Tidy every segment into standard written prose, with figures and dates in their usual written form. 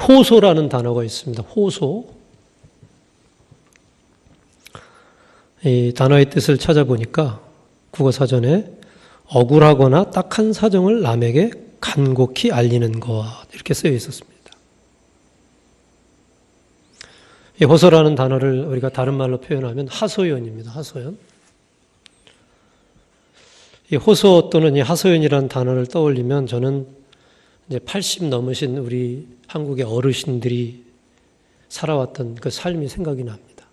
호소라는 단어가 있습니다. 호소. 이 단어의 뜻을 찾아보니까 국어사전에 억울하거나 딱한 사정을 남에게 간곡히 알리는 것, 이렇게 쓰여 있었습니다. 이 호소라는 단어를 우리가 다른 말로 표현하면 하소연입니다. 하소연. 이 호소 또는 이 하소연이라는 단어를 떠올리면 저는 이제 80 넘으신 우리 한국의 어르신들이 살아왔던 그 삶이 생각이 납니다.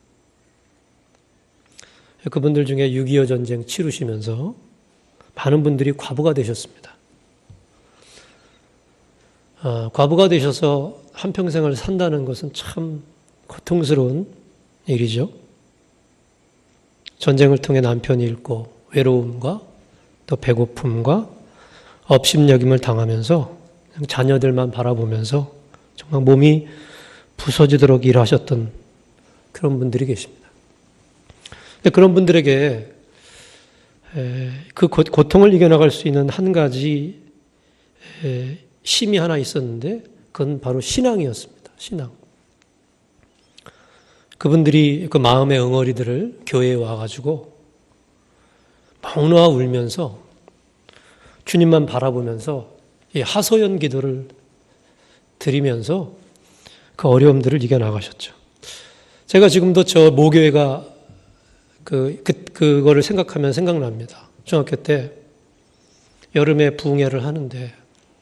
그분들 중에 6.25 전쟁 치르시면서 많은 분들이 과부가 되셨습니다. 과부가 되셔서 한평생을 산다는 것은 참 고통스러운 일이죠. 전쟁을 통해 남편이 잃고 외로움과 또 배고픔과 업신여김을 당하면서 자녀들만 바라보면서 정말 몸이 부서지도록 일하셨던 그런 분들이 계십니다. 그런 분들에게 그 고통을 이겨나갈 수 있는 한 가지 힘이 하나 있었는데 그건 바로 신앙이었습니다. 신앙. 그분들이 그 마음의 응어리들을 교회에 와가지고 막 놓아 울면서 주님만 바라보면서 이 하소연 기도를 드리면서 그 어려움들을 이겨나가셨죠. 제가 지금도 저 모교회가 그거를 생각하면 생각납니다. 중학교 때 여름에 부흥회를 하는데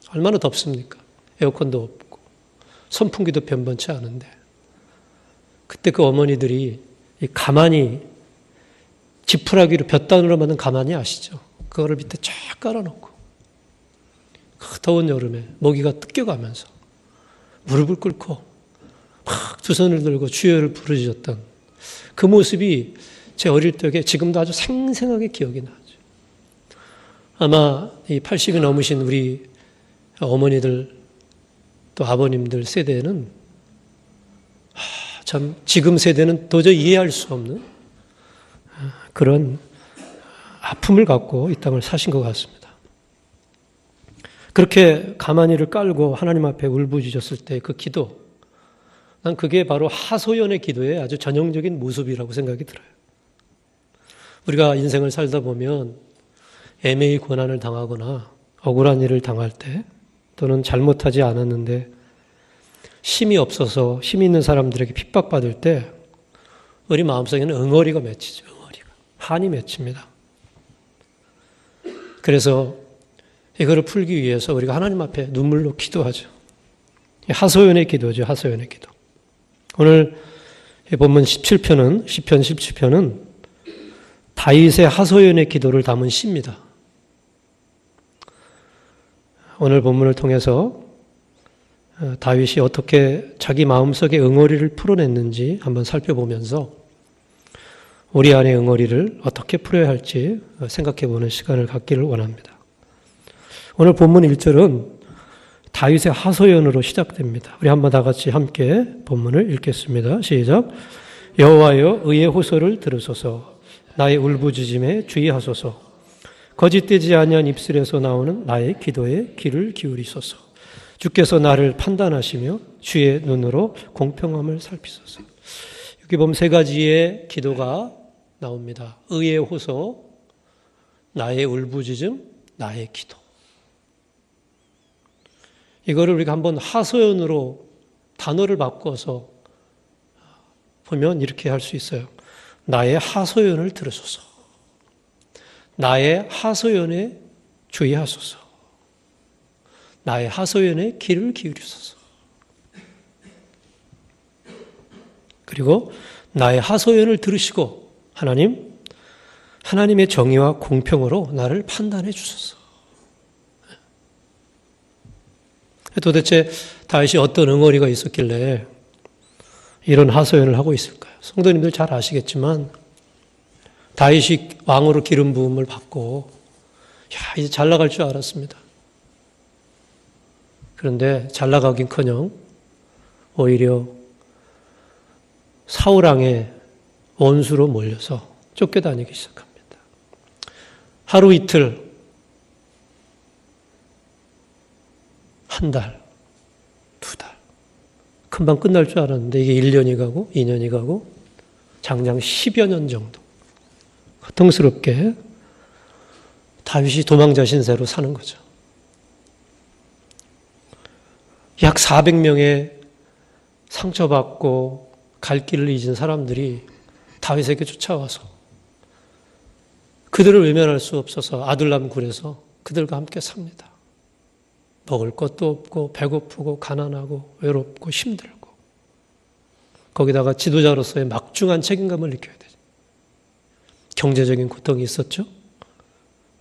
얼마나 덥습니까? 에어컨도 없고 선풍기도 변변치 않은데 그때 그 어머니들이 가마니 지푸라기로 볕단으로 만든 가마니 아시죠? 그거를 밑에 쫙 깔아놓고 그 더운 여름에 모기가 뜯겨가면서 무릎을 꿇고 막 두 손을 들고 주여를 부르짖었던 그 모습이 제 어릴 적에 지금도 아주 생생하게 기억이 나죠. 아마 이 80이 넘으신 우리 어머니들 또 아버님들 세대는 참 지금 세대는 도저히 이해할 수 없는 그런 아픔을 갖고 이 땅을 사신 것 같습니다. 그렇게 가마니를 깔고 하나님 앞에 울부짖었을 때 그 기도, 난 그게 바로 하소연의 기도의 아주 전형적인 모습이라고 생각이 들어요. 우리가 인생을 살다 보면 애매히 고난을 당하거나 억울한 일을 당할 때 또는 잘못하지 않았는데 힘이 없어서 힘 있는 사람들에게 핍박받을 때 우리 마음속에는 응어리가 맺히죠. 응어리가. 한이 맺힙니다. 그래서 이거를 풀기 위해서 우리가 하나님 앞에 눈물로 기도하죠. 하소연의 기도죠. 하소연의 기도. 오늘 본문 17편은 시편 17편은 다윗의 하소연의 기도를 담은 시입니다. 오늘 본문을 통해서 다윗이 어떻게 자기 마음속의 응어리를 풀어냈는지 한번 살펴보면서 우리 안의 응어리를 어떻게 풀어야 할지 생각해보는 시간을 갖기를 원합니다. 오늘 본문 1절은 다윗의 하소연으로 시작됩니다. 우리 한번 다 같이 함께 본문을 읽겠습니다. 시작. 여호와여 의의 호소를 들으소서. 나의 울부짖음에 주의하소서. 거짓되지 아니한 입술에서 나오는 나의 기도에 귀를 기울이소서. 주께서 나를 판단하시며 주의 눈으로 공평함을 살피소서. 여기 보면 세 가지의 기도가 나옵니다. 의의 호소, 나의 울부짖음, 나의 기도. 이거를 우리가 한번 하소연으로 단어를 바꿔서 보면 이렇게 할 수 있어요. 나의 하소연을 들으소서. 나의 하소연에 주의하소서. 나의 하소연에 귀를 기울이소서. 그리고 나의 하소연을 들으시고 하나님의 정의와 공평으로 나를 판단해 주소서. 도대체 다윗이 어떤 응어리가 있었길래 이런 하소연을 하고 있을까요? 성도님들 잘 아시겠지만 다윗이 왕으로 기름 부음을 받고 이제 잘 나갈 줄 알았습니다. 그런데 잘 나가긴커녕 오히려 사울왕의 원수로 몰려서 쫓겨다니기 시작합니다. 하루 이틀, 한 달, 두 달, 금방 끝날 줄 알았는데 이게 1년이 가고 2년이 가고 장장 10여 년 정도 고통스럽게 다윗이 도망자 신세로 사는 거죠. 약 400명의 상처받고 갈 길을 잊은 사람들이 다윗에게 쫓아와서 그들을 외면할 수 없어서 아둘람 굴에서 그들과 함께 삽니다. 먹을 것도 없고 배고프고 가난하고 외롭고 힘들고 거기다가 지도자로서의 막중한 책임감을 느껴야 되죠. 경제적인 고통이 있었죠.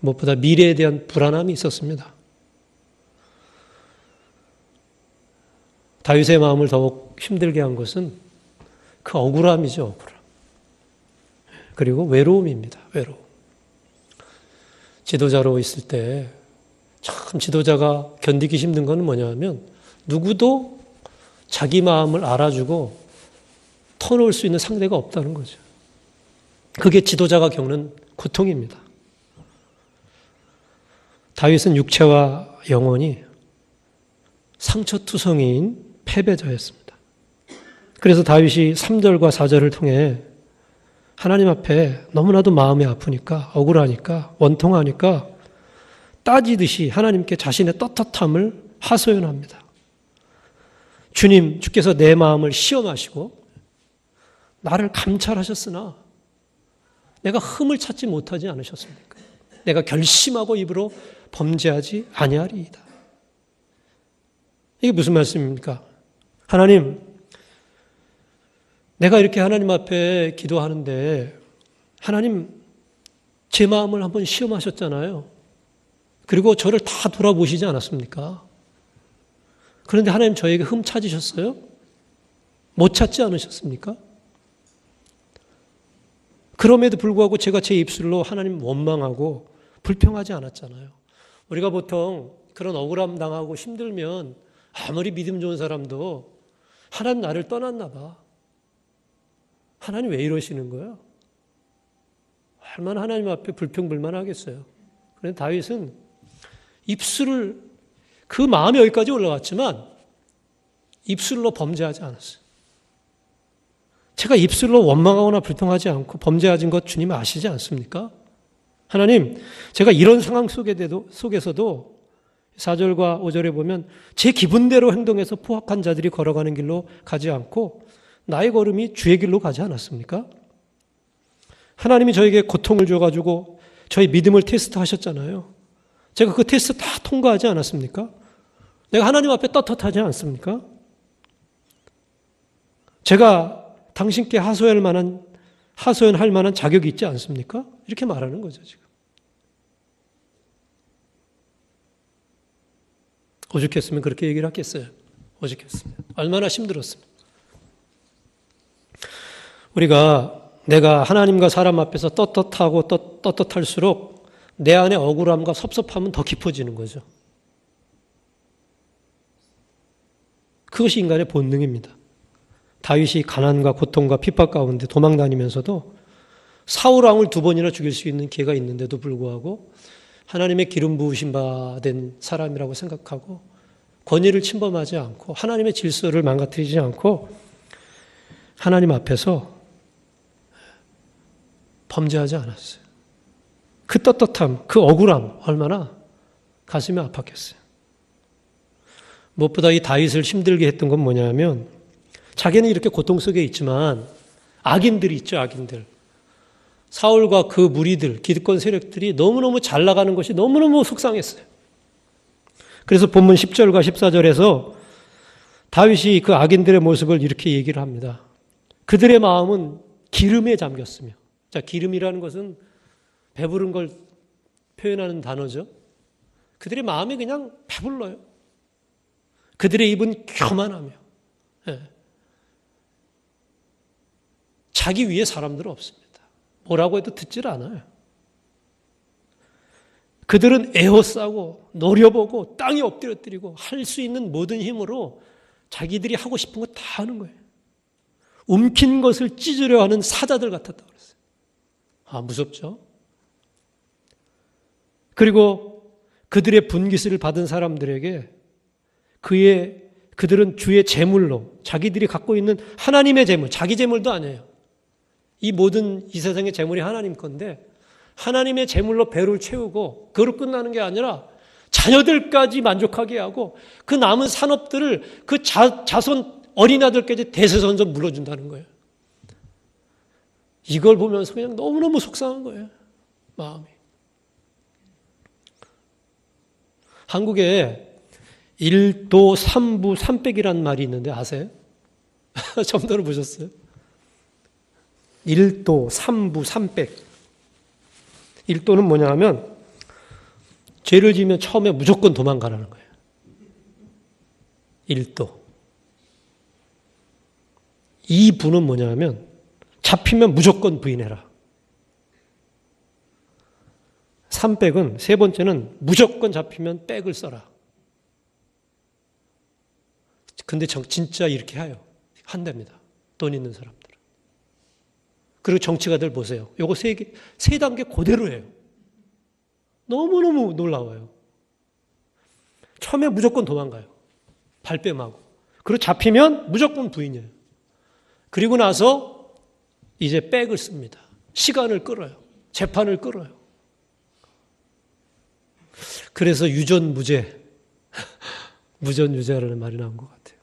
무엇보다 미래에 대한 불안함이 있었습니다. 다윗의 마음을 더욱 힘들게 한 것은 그 억울함이죠. 억울함. 그리고 외로움입니다. 외로움. 지도자로 있을 때 참 지도자가 견디기 힘든 건 뭐냐면 누구도 자기 마음을 알아주고 터놓을 수 있는 상대가 없다는 거죠. 그게 지도자가 겪는 고통입니다. 다윗은 육체와 영혼이 상처투성이인 패배자였습니다. 그래서 다윗이 3절과 4절을 통해 하나님 앞에 너무나도 마음이 아프니까 억울하니까 원통하니까 따지듯이 하나님께 자신의 떳떳함을 하소연합니다. 주님, 주께서 내 마음을 시험하시고 나를 감찰하셨으나 내가 흠을 찾지 못하지 않으셨습니까? 내가 결심하고 입으로 범죄하지 아니하리이다. 이게 무슨 말씀입니까? 하나님, 내가 이렇게 하나님 앞에 기도하는데 하나님 제 마음을 한번 시험하셨잖아요. 그리고 저를 다 돌아보시지 않았습니까? 그런데 하나님 저에게 흠 찾으셨어요? 못 찾지 않으셨습니까? 그럼에도 불구하고 제가 제 입술로 하나님 원망하고 불평하지 않았잖아요. 우리가 보통 그런 억울함 당하고 힘들면 아무리 믿음 좋은 사람도 하나님 나를 떠났나 봐. 하나님 왜 이러시는 거야? 얼마나 하나님 앞에 불평불만하겠어요. 그런데 다윗은 입술을 그 마음이 여기까지 올라왔지만 입술로 범죄하지 않았어요. 제가 입술로 원망하거나 불평하지 않고 범죄하진 것 주님 아시지 않습니까? 하나님, 제가 이런 상황 속에서도 4절과 5절에 보면 제 기분대로 행동해서 포악한 자들이 걸어가는 길로 가지 않고 나의 걸음이 주의 길로 가지 않았습니까? 하나님이 저에게 고통을 줘가지고 저희 믿음을 테스트하셨잖아요. 제가 그 테스트 다 통과하지 않았습니까? 내가 하나님 앞에 떳떳하지 않습니까? 제가 당신께 하소연할 만한 자격이 있지 않습니까? 이렇게 말하는 거죠, 지금. 오죽했으면 그렇게 얘기를 하겠어요. 오죽했으면. 얼마나 힘들었습니까? 내가 하나님과 사람 앞에서 떳떳하고 떳떳할수록 내 안에 억울함과 섭섭함은 더 깊어지는 거죠. 그것이 인간의 본능입니다. 다윗이 가난과 고통과 핍박 가운데 도망다니면서도 사울 왕을 2번이나 죽일 수 있는 기회가 있는데도 불구하고 하나님의 기름 부으신 바 된 사람이라고 생각하고 권위를 침범하지 않고 하나님의 질서를 망가뜨리지 않고 하나님 앞에서 범죄하지 않았어요. 그 떳떳함, 그 억울함 얼마나 가슴이 아팠겠어요. 무엇보다 이 다윗을 힘들게 했던 건 뭐냐면 자기는 이렇게 고통 속에 있지만 악인들이 있죠. 악인들. 사울과 그 무리들, 기득권 세력들이 너무너무 잘 나가는 것이 너무너무 속상했어요. 그래서 본문 10절과 14절에서 다윗이 그 악인들의 모습을 이렇게 얘기를 합니다. 그들의 마음은 기름에 잠겼으며, 자, 기름이라는 것은 배부른 걸 표현하는 단어죠. 그들의 마음이 그냥 배불러요. 그들의 입은 교만하며, 자기 위에 사람들은 없습니다. 뭐라고 해도 듣질 않아요. 그들은 에워싸고 노려보고 땅에 엎드려뜨리고 할 수 있는 모든 힘으로 자기들이 하고 싶은 거 다 하는 거예요. 움킨 것을 찢으려 하는 사자들 같았다고 그랬어요. 아, 무섭죠? 그리고 그들의 분깃을 받은 사람들에게 그의 그들은 주의 재물로 자기들이 갖고 있는 하나님의 재물, 자기 재물도 아니에요. 이 모든 이 세상의 재물이 하나님 건데 하나님의 재물로 배를 채우고 그걸로 끝나는 게 아니라 자녀들까지 만족하게 하고 그 남은 산업들을 그 자손 어린아들까지 대세선서 물어준다는 거예요. 이걸 보면서 그냥 너무너무 속상한 거예요. 마음이. 한국에 1도 3부 3백이라는 말이 있는데 아세요? 처음 들어보셨어요? 1도 3부 3백. 1도는 뭐냐 하면 죄를 지으면 처음에 무조건 도망가라는 거예요. 1도. 2부는 뭐냐 하면 잡히면 무조건 부인해라. 3백은 세 번째는 무조건 잡히면 백을 써라. 근데 진짜 이렇게 해요. 한답니다. 돈 있는 사람들은. 그리고 정치가들 보세요. 요거 세 단계 그대로예요. 너무너무 놀라워요. 처음에 무조건 도망가요. 발뺌하고. 그리고 잡히면 무조건 부인해요. 그리고 나서 이제 백을 씁니다. 시간을 끌어요. 재판을 끌어요. 그래서 유전무죄, 무전유죄라는 말이 나온 것 같아요.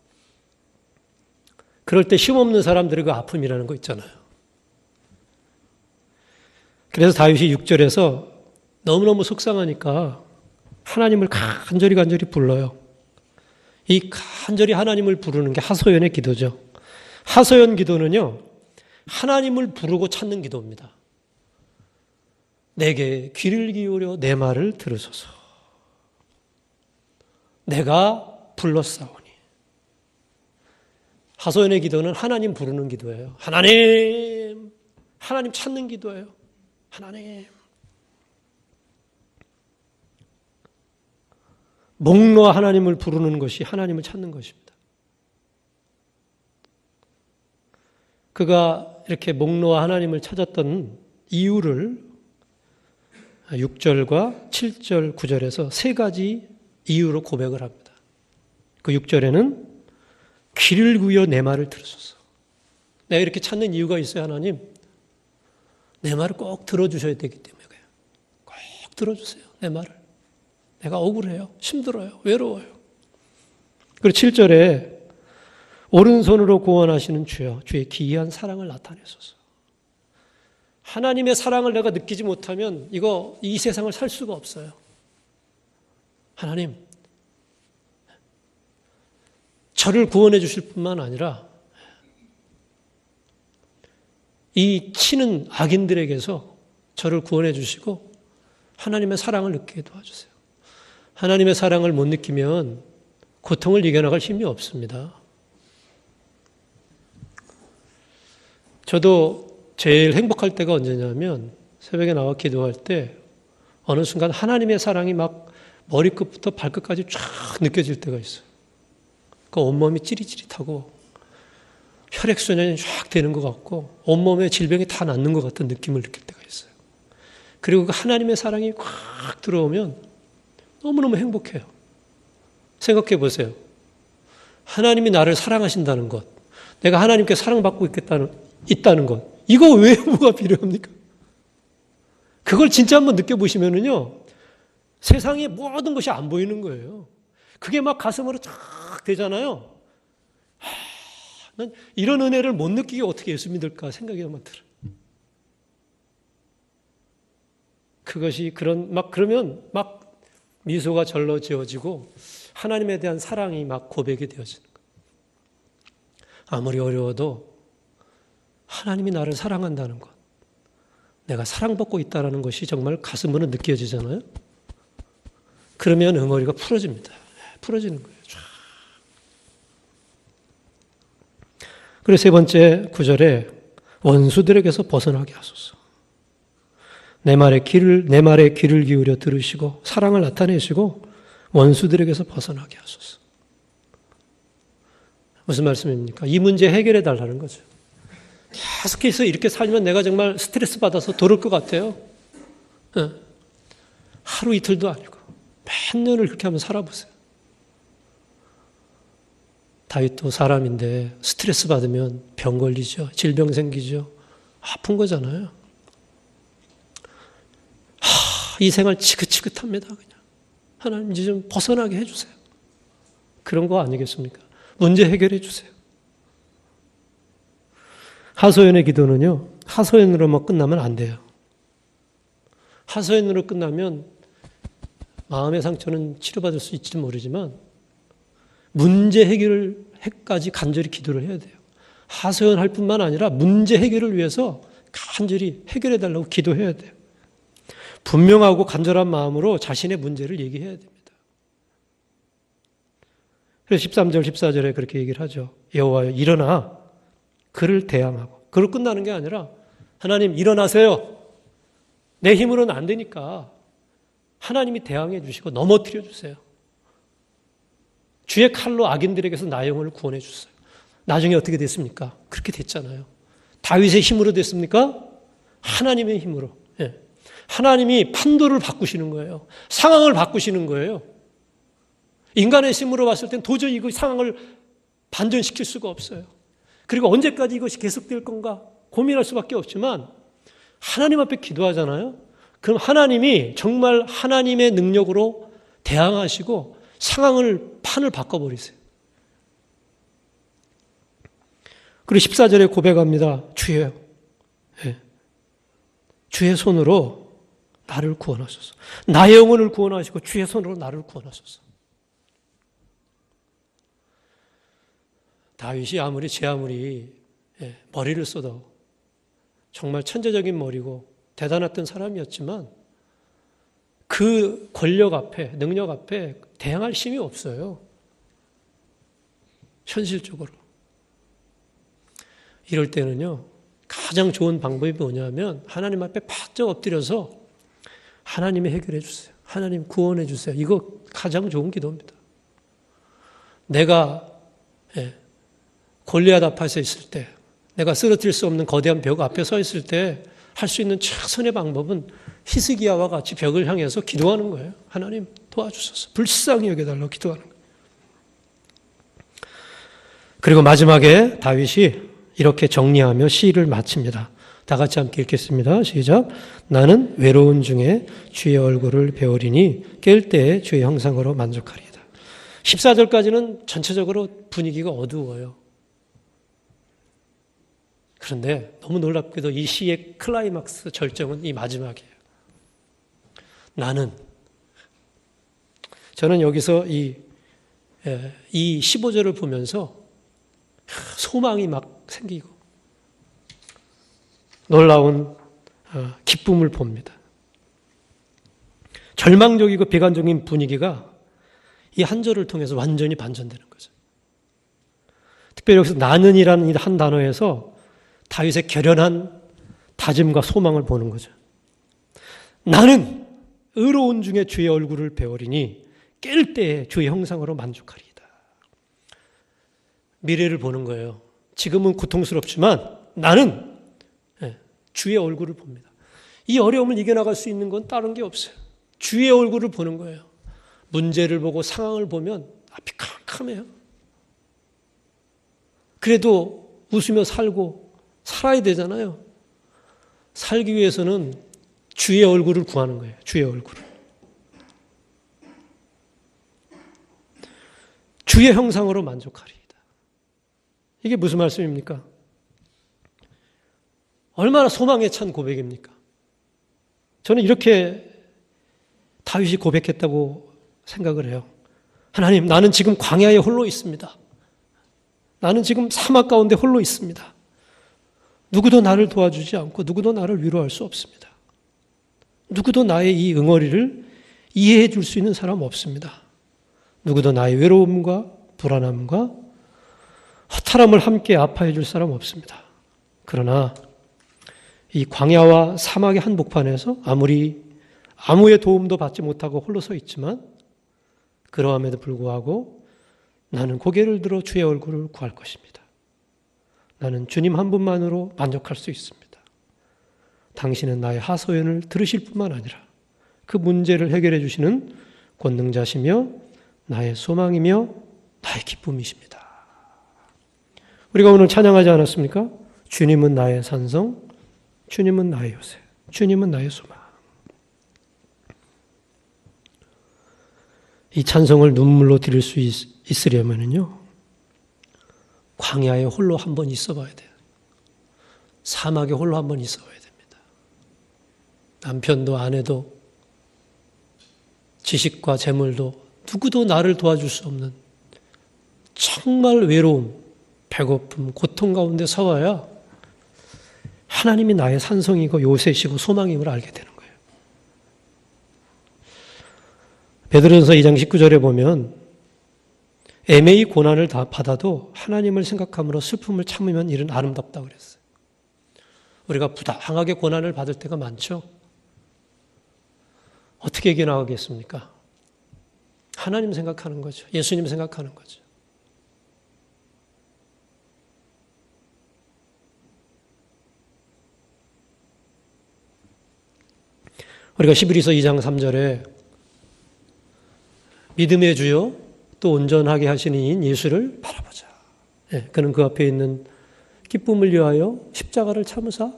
그럴 때 힘없는 사람들의 그 아픔이라는 거 있잖아요. 그래서 다윗이 6절에서 너무너무 속상하니까 하나님을 간절히 불러요. 이 간절히 하나님을 부르는 게 하소연의 기도죠. 하소연 기도는요, 하나님을 부르고 찾는 기도입니다. 내게 귀를 기울여 내 말을 들으소서. 내가 불렀사오니. 하소연의 기도는 하나님 부르는 기도예요. 하나님 찾는 기도예요. 하나님. 목 놓아 하나님을 부르는 것이 하나님을 찾는 것입니다. 그가 이렇게 목 놓아 하나님을 찾았던 이유를 6절과 7절, 9절에서 세 가지 이유로 고백을 합니다. 그 6절에는 귀를 구여 내 말을 들으소서. 내가 이렇게 찾는 이유가 있어요, 하나님. 내 말을 꼭 들어주셔야 되기 때문에 꼭 들어주세요, 내 말을. 내가 억울해요, 힘들어요, 외로워요. 그리고 7절에 오른손으로 구원하시는 주여, 주의 기이한 사랑을 나타내소서. 하나님의 사랑을 내가 느끼지 못하면 이 세상을 살 수가 없어요. 하나님, 저를 구원해 주실 뿐만 아니라 이 치는 악인들에게서 저를 구원해 주시고 하나님의 사랑을 느끼게 도와주세요. 하나님의 사랑을 못 느끼면 고통을 이겨나갈 힘이 없습니다. 저도 제일 행복할 때가 언제냐면 새벽에 나와 기도할 때 어느 순간 하나님의 사랑이 막 머리끝부터 발끝까지 쫙 느껴질 때가 있어요. 그 온몸이 찌릿찌릿하고 혈액순환이 쫙 되는 것 같고 온몸에 질병이 다 낫는 것 같은 느낌을 느낄 때가 있어요. 그리고 그 하나님의 사랑이 꽉 들어오면 너무너무 행복해요. 생각해 보세요. 하나님이 나를 사랑하신다는 것, 내가 하나님께 사랑받고 있다는 것, 이거 왜 뭐가 필요합니까? 그걸 진짜 한번 느껴보시면은요, 세상의 모든 것이 안 보이는 거예요. 그게 막 가슴으로 쫙 되잖아요. 난 이런 은혜를 못 느끼게 어떻게 예수 믿을까 생각이 막 들어요. 그것이 그러면 막 미소가 절로 지어지고 하나님에 대한 사랑이 막 고백이 되어지는 거예요. 아무리 어려워도 하나님이 나를 사랑한다는 것, 내가 사랑받고 있다는 것이 정말 가슴으로 느껴지잖아요. 그러면 응어리가 풀어집니다. 풀어지는 거예요. 그리고 세 번째 구절에 원수들에게서 벗어나게 하소서. 내 말에 귀를 기울여 들으시고 사랑을 나타내시고 원수들에게서 벗어나게 하소서. 무슨 말씀입니까? 이 문제 해결해 달라는 거죠. 계속해서 이렇게 살면 내가 정말 스트레스 받아서 돌을 것 같아요. 하루 이틀도 아니고 몇 년을 그렇게 한번 살아보세요. 다윗도 사람인데 스트레스 받으면 병 걸리죠. 질병 생기죠. 아픈 거잖아요. 이 생활 지긋지긋합니다. 그냥 하나님 이제 좀 벗어나게 해주세요. 그런 거 아니겠습니까? 문제 해결해 주세요. 하소연의 기도는요, 하소연으로만 끝나면 안 돼요. 하소연으로 끝나면 마음의 상처는 치료받을 수 있을지 모르지만 문제 해결까지 간절히 기도를 해야 돼요. 하소연할 뿐만 아니라 문제 해결을 위해서 간절히 해결해 달라고 기도해야 돼요. 분명하고 간절한 마음으로 자신의 문제를 얘기해야 됩니다. 그래서 13절, 14절에 그렇게 얘기를 하죠. 여호와여 일어나 그를 대항하고. 그로 끝나는 게 아니라 하나님 일어나세요. 내 힘으로는 안 되니까 하나님이 대항해 주시고 넘어뜨려 주세요. 주의 칼로 악인들에게서 나의 영혼을 구원해 주세요. 나중에 어떻게 됐습니까? 그렇게 됐잖아요. 다윗의 힘으로 됐습니까? 하나님의 힘으로. 예. 하나님이 판도를 바꾸시는 거예요. 상황을 바꾸시는 거예요. 인간의 힘으로 봤을 땐 도저히 이 상황을 반전시킬 수가 없어요. 그리고 언제까지 이것이 계속될 건가 고민할 수밖에 없지만 하나님 앞에 기도하잖아요. 그럼 하나님이 정말 하나님의 능력으로 대항하시고 상황을 판을 바꿔버리세요. 그리고 14절에 고백합니다. 주여, 예. 주의 손으로 나를 구원하소서. 나의 영혼을 구원하시고 주의 손으로 나를 구원하소서. 다윗이 제 아무리 머리를 써도 정말 천재적인 머리고 대단했던 사람이었지만 그 권력 앞에, 능력 앞에 대항할 힘이 없어요. 현실적으로. 이럴 때는요, 가장 좋은 방법이 뭐냐면 하나님 앞에 바짝 엎드려서 하나님이 해결해 주세요. 하나님 구원해 주세요. 이거 가장 좋은 기도입니다. 내가 골리앗 앞에 서 있을 때, 내가 쓰러뜨릴 수 없는 거대한 벽 앞에 서 있을 때 할 수 있는 최선의 방법은 히스기야와 같이 벽을 향해서 기도하는 거예요. 하나님 도와주소서. 불쌍히 여겨달라고 기도하는 거예요. 그리고 마지막에 다윗이 이렇게 정리하며 시를 마칩니다. 다 같이 함께 읽겠습니다. 시작. 나는 외로운 중에 주의 얼굴을 배우리니 깰 때에 주의 형상으로 만족하리이다. 14절까지는 전체적으로 분위기가 어두워요. 그런데 너무 놀랍게도 이 시의 클라이막스 절정은 이 마지막이에요. 저는 여기서 이 15절을 보면서 소망이 막 생기고 놀라운 기쁨을 봅니다. 절망적이고 비관적인 분위기가 이 한 절을 통해서 완전히 반전되는 거죠. 특별히 여기서 나는이라는 한 단어에서 다윗의 결연한 다짐과 소망을 보는 거죠. 나는 의로운 중에 주의 얼굴을 배우리니 깰 때에 주의 형상으로 만족하리이다. 미래를 보는 거예요. 지금은 고통스럽지만 나는 주의 얼굴을 봅니다. 이 어려움을 이겨나갈 수 있는 건 다른 게 없어요. 주의 얼굴을 보는 거예요. 문제를 보고 상황을 보면 앞이 캄캄해요. 그래도 웃으며 살아야 되잖아요. 살기 위해서는 주의 얼굴을 구하는 거예요. 주의 얼굴을. 주의 형상으로 만족하리이다. 이게 무슨 말씀입니까? 얼마나 소망에 찬 고백입니까? 저는 이렇게 다윗이 고백했다고 생각을 해요. 하나님, 나는 지금 광야에 홀로 있습니다. 나는 지금 사막 가운데 홀로 있습니다. 누구도 나를 도와주지 않고 누구도 나를 위로할 수 없습니다. 누구도 나의 이 응어리를 이해해 줄 수 있는 사람 없습니다. 누구도 나의 외로움과 불안함과 허탈함을 함께 아파해 줄 사람 없습니다. 그러나 이 광야와 사막의 한복판에서 아무리 아무의 도움도 받지 못하고 홀로 서 있지만 그러함에도 불구하고 나는 고개를 들어 주의 얼굴을 구할 것입니다. 나는 주님 한 분만으로 만족할 수 있습니다. 당신은 나의 하소연을 들으실 뿐만 아니라 그 문제를 해결해 주시는 권능자시며 나의 소망이며 나의 기쁨이십니다. 우리가 오늘 찬양하지 않았습니까? 주님은 나의 산성, 주님은 나의 요새, 주님은 나의 소망. 이 찬송을 눈물로 드릴 수 있으려면요, 광야에 홀로 한 번 있어 봐야 돼요. 사막에 홀로 한 번 있어 봐야 됩니다. 남편도 아내도 지식과 재물도 누구도 나를 도와줄 수 없는 정말 외로움, 배고픔, 고통 가운데 서봐야 하나님이 나의 산성이고 요새시고 소망임을 알게 되는 거예요. 베드로전서 2장 19절에 보면 애매히 고난을 다 받아도 하나님을 생각함으로 슬픔을 참으면 이는 아름답다고 그랬어요. 우리가 부당하게 고난을 받을 때가 많죠. 어떻게 이겨나가겠습니까? 하나님 생각하는 거죠. 예수님 생각하는 거죠. 우리가 히브리서 2장 3절에 믿음의 주요 또 온전하게 하시는 이인 예수를 바라보자. 그는 그 앞에 있는 기쁨을 위하여 십자가를 참으사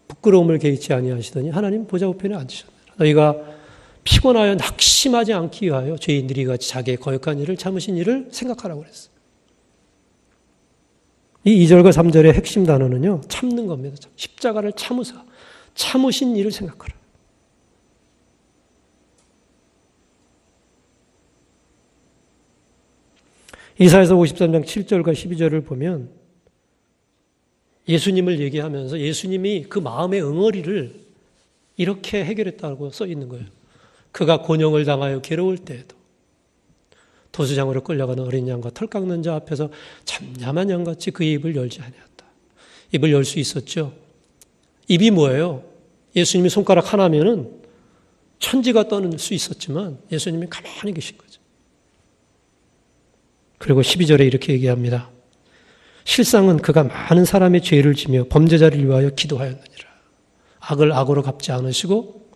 부끄러움을 개의치 아니하시더니 하나님 보좌 우편에 앉으셨느라. 너희가 피곤하여 낙심하지 않기 위하여 죄인들이 같이 자기의 거역한 일을 참으신 일을 생각하라고 그랬어요. 이 2절과 3절의 핵심 단어는요, 참는 겁니다. 십자가를 참으사 참으신 일을 생각하라. 이사야서 53장 7절과 12절을 보면 예수님을 얘기하면서 예수님이 그 마음의 응어리를 이렇게 해결했다고 써 있는 거예요. 그가 곤욕을 당하여 괴로울 때에도 도수장으로 끌려가는 어린 양과 털 깎는 자 앞에서 잠잠한 양같이 그의 입을 열지 아니었다. 입을 열 수 있었죠. 입이 뭐예요? 예수님이 손가락 하나면은 천지가 떠는 수 있었지만 예수님이 가만히 계신 거죠. 그리고 12절에 이렇게 얘기합니다. 실상은 그가 많은 사람의 죄를 지며 범죄자를 위하여 기도하였느니라. 악을 악으로 갚지 않으시고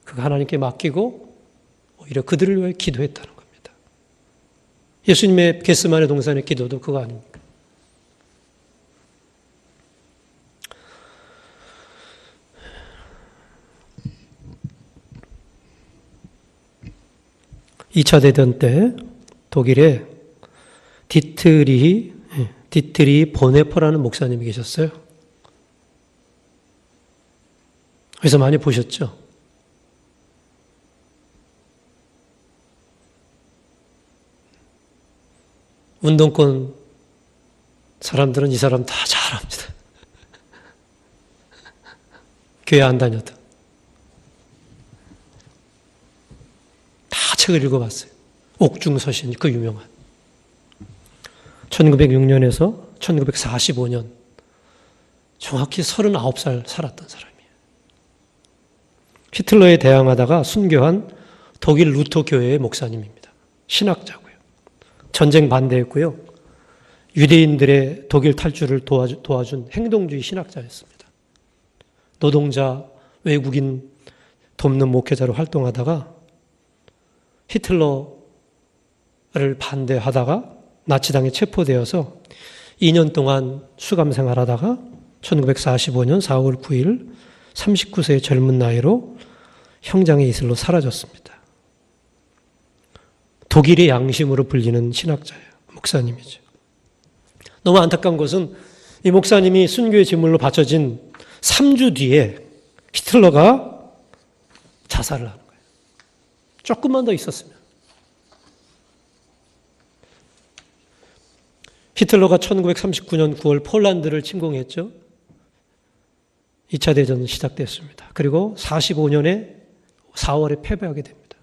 그가 하나님께 맡기고 오히려 그들을 위하여 기도했다는 겁니다. 예수님의 겟세마네 동산의 기도도 그거 아닙니까? (2차) 대전 때 독일에 디트리 보네퍼라는 목사님이 계셨어요. 그래서 많이 보셨죠? 운동권 사람들은 이 사람 다 잘 압니다. 교회 안 다녀도. 다 책을 읽어봤어요. 옥중서신, 그 유명한. 1906년에서 1945년 정확히 39살 살았던 사람이에요. 히틀러에 대항하다가 순교한 독일 루터 교회의 목사님입니다. 신학자고요. 전쟁 반대했고요. 유대인들의 독일 탈출을 도와준 행동주의 신학자였습니다. 노동자, 외국인 돕는 목회자로 활동하다가 히틀러를 반대하다가 나치당에 체포되어서 2년 동안 수감 생활하다가 1945년 4월 9일 39세의 젊은 나이로 형장의 이슬로 사라졌습니다. 독일의 양심으로 불리는 신학자예요. 목사님이죠. 너무 안타까운 것은 이 목사님이 순교의 제물로 바쳐진 3주 뒤에 히틀러가 자살을 하는 거예요. 조금만 더 있었으면. 히틀러가 1939년 9월 폴란드를 침공했죠. 2차 대전은 시작됐습니다. 그리고 45년에 4월에 패배하게 됩니다.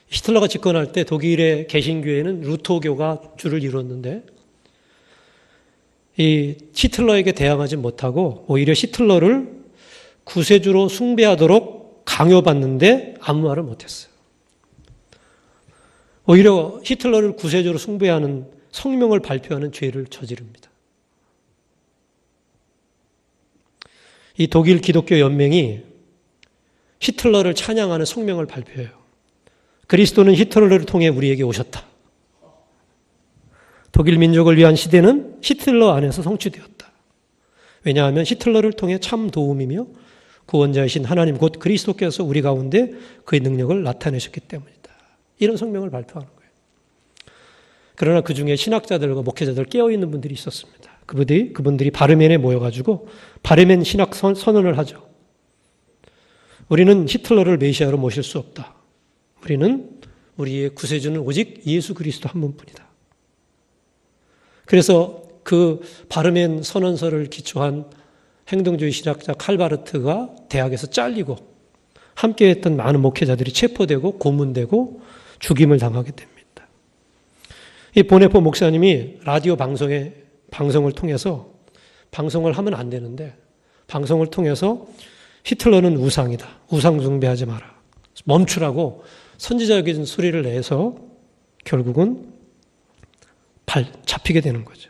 히틀러가 집권할 때 독일의 개신교회는 루터교가 주를 이뤘는데 이 히틀러에게 대항하지 못하고 오히려 히틀러를 구세주로 숭배하도록 강요받는데 아무 말을 못했어요. 오히려 히틀러를 구세주로 숭배하는 성명을 발표하는 죄를 저지릅니다. 이 독일 기독교 연맹이 히틀러를 찬양하는 성명을 발표해요. 그리스도는 히틀러를 통해 우리에게 오셨다. 독일 민족을 위한 시대는 히틀러 안에서 성취되었다. 왜냐하면 히틀러를 통해 참 도움이며 구원자이신 하나님 곧 그리스도께서 우리 가운데 그의 능력을 나타내셨기 때문이다. 이런 성명을 발표하는 거예요. 그러나 그 중에 신학자들과 목회자들 깨어있는 분들이 있었습니다. 그분들이 바르멘에 모여가지고 바르멘 신학 선언을 하죠. 우리는 히틀러를 메시아로 모실 수 없다. 우리는 우리의 구세주는 오직 예수 그리스도 한 분뿐이다. 그래서 그 바르멘 선언서를 기초한 행동주의 신학자 칼바르트가 대학에서 잘리고 함께했던 많은 목회자들이 체포되고 고문되고 죽임을 당하게 됩니다. 이 보네포 목사님이 라디오 방송을 통해서 방송을 하면 안 되는데 방송을 통해서 히틀러는 우상이다. 우상 숭배하지 마라. 멈추라고 선지자적인 소리를 내서 결국은 잡히게 되는 거죠.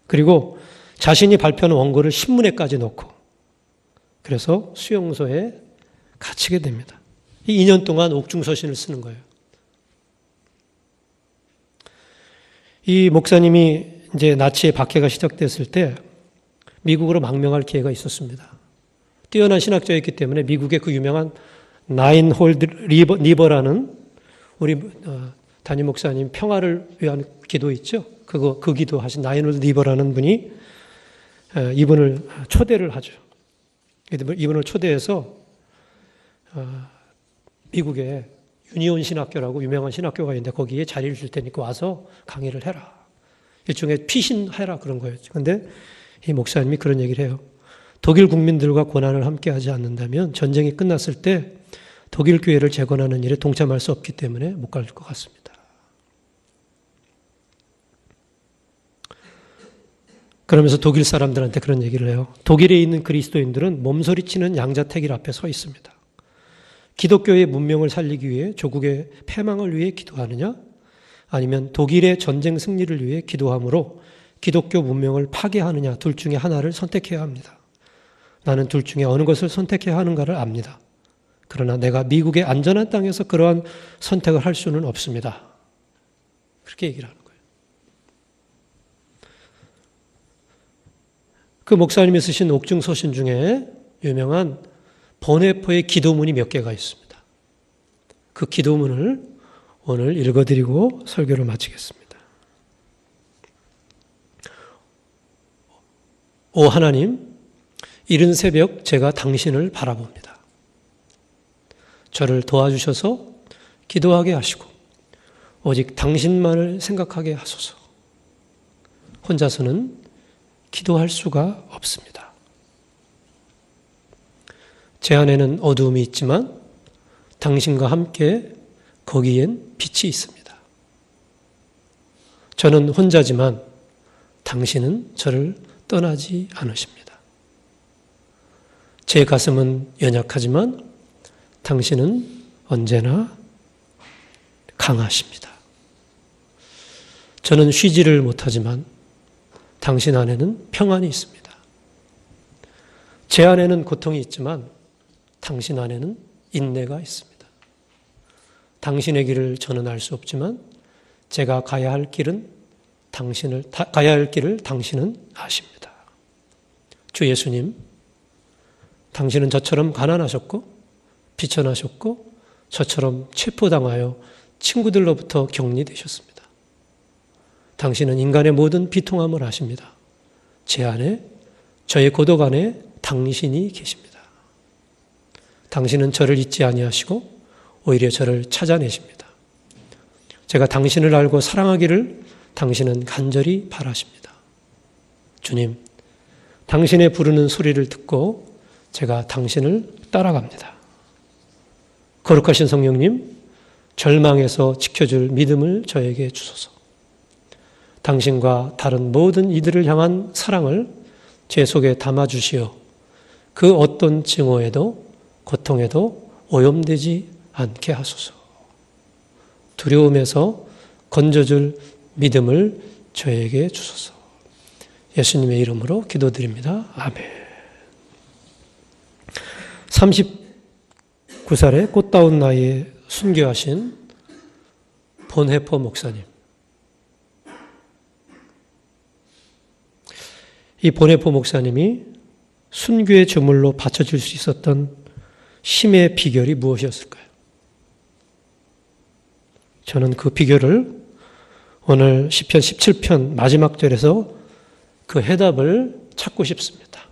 그리고 자신이 발표하는 원고를 신문에까지 넣고 그래서 수용소에 갇히게 됩니다. 이 2년 동안 옥중서신을 쓰는 거예요. 이 목사님이 이제 나치의 박해가 시작됐을 때 미국으로 망명할 기회가 있었습니다. 뛰어난 신학자였기 때문에 미국의 그 유명한 나인홀드 리버라는 우리 담임 목사님 평화를 위한 기도 있죠. 그 기도 하신 나인홀드 리버라는 분이 이분을 초대를 하죠. 이분을 초대해서 미국에 유니온 신학교라고 유명한 신학교가 있는데 거기에 자리를 줄 테니까 와서 강의를 해라. 일종의 피신해라 그런 거예요. 그런데 이 목사님이 그런 얘기를 해요. 독일 국민들과 고난을 함께 하지 않는다면 전쟁이 끝났을 때 독일 교회를 재건하는 일에 동참할 수 없기 때문에 못 갈 것 같습니다. 그러면서 독일 사람들한테 그런 얘기를 해요. 독일에 있는 그리스도인들은 몸서리치는 양자택일 앞에 서 있습니다. 기독교의 문명을 살리기 위해 조국의 패망을 위해 기도하느냐? 아니면 독일의 전쟁 승리를 위해 기도함으로 기독교 문명을 파괴하느냐? 둘 중에 하나를 선택해야 합니다. 나는 둘 중에 어느 것을 선택해야 하는가를 압니다. 그러나 내가 미국의 안전한 땅에서 그러한 선택을 할 수는 없습니다. 그렇게 얘기를 하는 거예요. 그 목사님이 쓰신 옥중서신 중에 유명한 보네포의 기도문이 몇 개가 있습니다. 그 기도문을 오늘 읽어드리고 설교를 마치겠습니다. 오 하나님, 이른 새벽 제가 당신을 바라봅니다. 저를 도와주셔서 기도하게 하시고 오직 당신만을 생각하게 하소서. 혼자서는 기도할 수가 없습니다. 제 안에는 어두움이 있지만 당신과 함께 거기엔 빛이 있습니다. 저는 혼자지만 당신은 저를 떠나지 않으십니다. 제 가슴은 연약하지만 당신은 언제나 강하십니다. 저는 쉬지를 못하지만 당신 안에는 평안이 있습니다. 제 안에는 고통이 있지만 당신 안에는 인내가 있습니다. 당신의 길을 저는 알 수 없지만 제가 가야 할 길을 당신은 아십니다. 주 예수님, 당신은 저처럼 가난하셨고 비천하셨고 저처럼 체포당하여 친구들로부터 격리되셨습니다. 당신은 인간의 모든 비통함을 아십니다. 제 안에, 저의 고독 안에 당신이 계십니다. 당신은 저를 잊지 아니하시고 오히려 저를 찾아내십니다. 제가 당신을 알고 사랑하기를 당신은 간절히 바라십니다. 주님, 당신의 부르는 소리를 듣고 제가 당신을 따라갑니다. 거룩하신 성령님, 절망에서 지켜줄 믿음을 저에게 주소서. 당신과 다른 모든 이들을 향한 사랑을 제 속에 담아주시어 그 어떤 증오에도 고통에도 오염되지 않게 하소서. 두려움에서 건져줄 믿음을 저에게 주소서. 예수님의 이름으로 기도드립니다. 아멘. 39살의 꽃다운 나이에 순교하신 본해포 목사님. 이 보네포 목사님이 순교의 제물로 바쳐질 수 있었던 힘의 비결이 무엇이었을까요? 저는 그 비결을 오늘 시편 17편 마지막 절에서 그 해답을 찾고 싶습니다.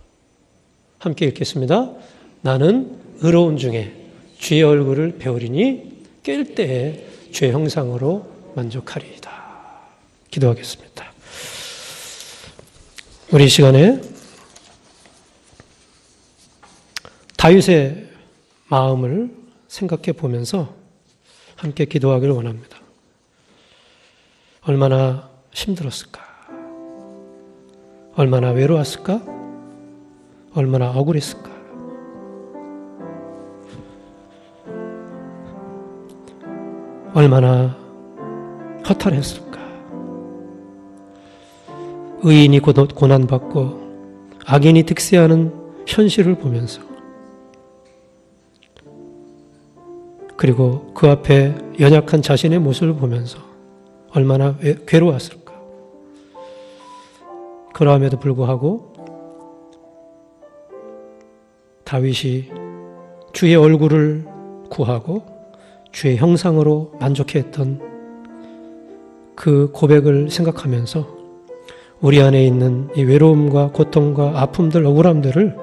함께 읽겠습니다. 나는 의로운 중에 주의 얼굴을 배우리니 깰 때에 주의 형상으로 만족하리이다. 기도하겠습니다. 우리 이 시간에 다윗의 마음을 생각해 보면서 함께 기도하기를 원합니다. 얼마나 힘들었을까? 얼마나 외로웠을까? 얼마나 억울했을까? 얼마나 허탈했을까? 의인이 고난받고 악인이 득세하는 현실을 보면서 그리고 그 앞에 연약한 자신의 모습을 보면서 얼마나 괴로웠을까? 그러함에도 불구하고 다윗이 주의 얼굴을 구하고 주의 형상으로 만족해했던 그 고백을 생각하면서 우리 안에 있는 이 외로움과 고통과 아픔들, 억울함들을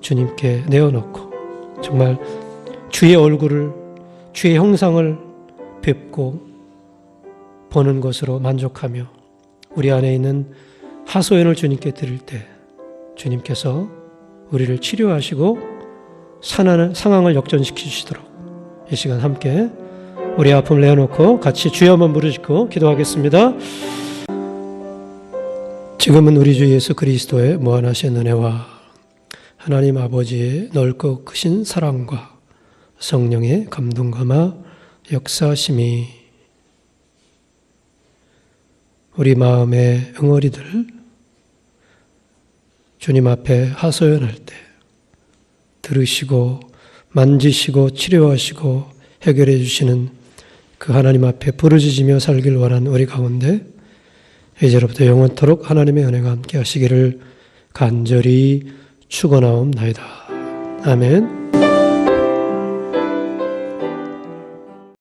주님께 내어놓고 정말 주의 얼굴을, 주의 형상을 뵙고 보는 것으로 만족하며 우리 안에 있는 하소연을 주님께 드릴 때 주님께서 우리를 치료하시고 상황을 역전시키시도록 이 시간 함께 우리 아픔을 내어놓고 같이 주여 한번 부르짖고 기도하겠습니다. 지금은 우리 주 예수 그리스도의 무한하신 은혜와 하나님 아버지의 넓고 크신 사랑과 성령의 감동감화 역사심이 우리 마음의 응어리들을 주님 앞에 하소연할 때 들으시고 만지시고 치료하시고 해결해 주시는 그 하나님 앞에 부르짖으며 살길 원하는 우리 가운데 이제로부터 영원토록 하나님의 은혜가 함께 하시기를 간절히 축원하옵나이다. 아멘.